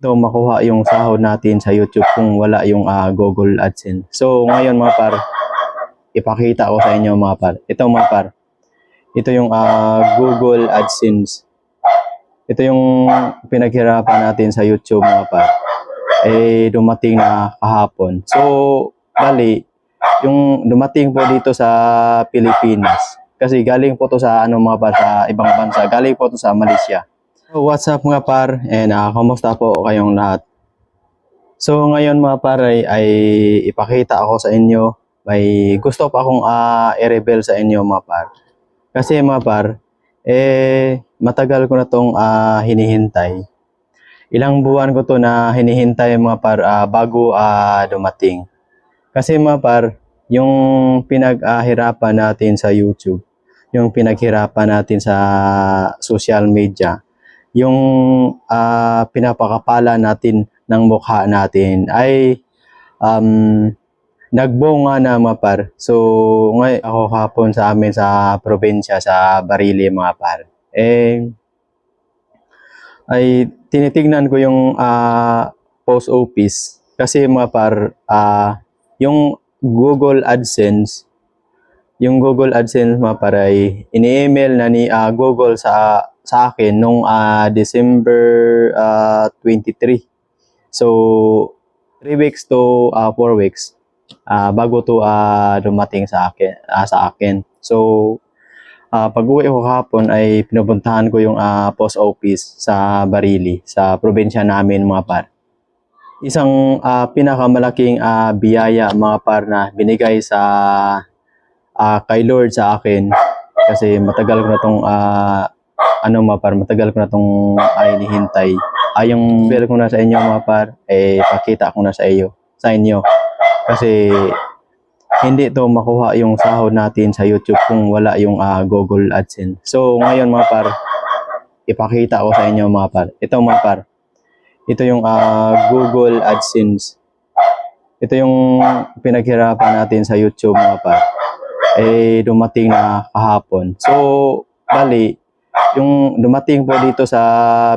Ito makuha yung sahod natin sa YouTube kung wala yung Google AdSense. So ngayon mga par, ipakita ko sa inyo mga par. Ito mga par, ito yung Google AdSense. Ito yung pinaghirapan natin sa YouTube mga par. Dumating na kahapon. So bali, yung dumating po dito sa Pilipinas. Kasi galing po to sa mga par, sa ibang bansa. Galing po to sa Malaysia. So, what's up mga par, and kamusta po kayong lahat? So ngayon mga par ay ipakita ako sa inyo, may gusto pa akong i-reveal sa inyo mga par. Kasi mga par, matagal ko na tong hinihintay. Ilang buwan ko to na hinihintay mga par bago dumating. Kasi mga par, yung pinaghirapan natin sa YouTube, yung pinaghirapan natin sa social media, yung pinapakapala natin ng mukha natin ay nagbunga na mga par. So ngayon ako hapon sa amin sa probinsya sa Barili mga par. Ay tinitingnan ko yung post office kasi mga par, yung Google AdSense mga par ay ini-email na ni Google sa akin nung December 23. So 3 weeks to 4 weeks bago to dumating sa akin. So pag-uwi ko kahapon ay pinupuntahan ko yung post office sa Barili, sa probinsya namin mga par. Isang pinakamalaking biyaya mga par na binigay sa kay Lord sa akin, kasi matagal ko na tong mga par, matagal ko na tong hinihintay. Yung bell ko na sa inyo mga par, pakita ko na sa inyo. Kasi hindi to makuha yung sahod natin sa YouTube kung wala yung Google AdSense. So ngayon mga par, ipakita ko sa inyo mga par. Ito mga par, ito yung Google AdSense. Ito yung pinaghirapan natin sa YouTube mga par. Dumating na kahapon. So bali, yung dumating po dito sa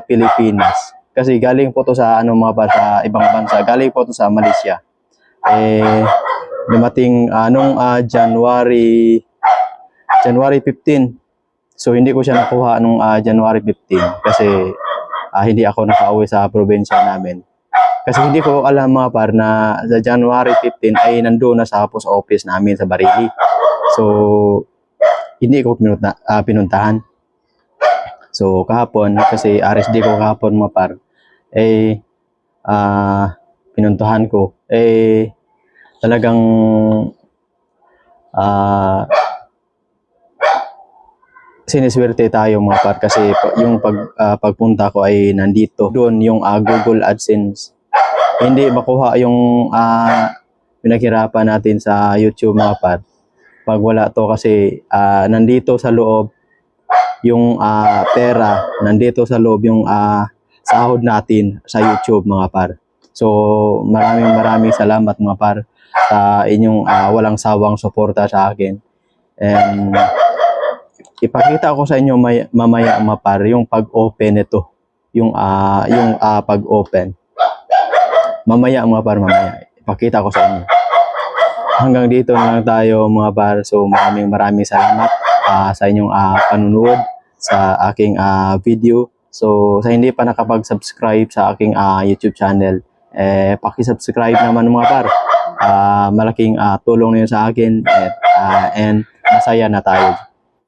Pilipinas, kasi galing po to sa mga par, sa ibang bansa. Galing po to sa Malaysia. Dumating nung January 15. So hindi ko siya nakuha nung January 15 kasi hindi ako nakauwi sa probinsya namin. Kasi hindi ko alam mga par na sa January 15 ay nandoon na sa post office namin sa Barili. So hindi ko pinuntahan. So kahapon, kasi RSD ko kahapon mga par, pinuntahan ko. Talagang siniswerte tayo mga par, kasi yung pagpunta ko ay nandito. Doon yung Google AdSense. Hindi makuha yung pinaghirapan natin sa YouTube mga par pag wala to, kasi nandito sa loob yung pera, nandito sa loob yung sahod natin sa YouTube mga par. So maraming salamat mga par sa inyong walang sawang suporta sa akin. And ipakita ko sa inyo mamaya mga par yung pag-open nito, yung pag-open. Mamaya mga par, mamaya ipakita ko sa inyo. Hanggang dito na lang tayo mga par. So maraming salamat sa inyong panunood sa aking video. So sa hindi pa nakapag-subscribe sa aking YouTube channel, paki-subscribe naman mga par. Malaking tulong na yun sa akin, and masaya na tayo.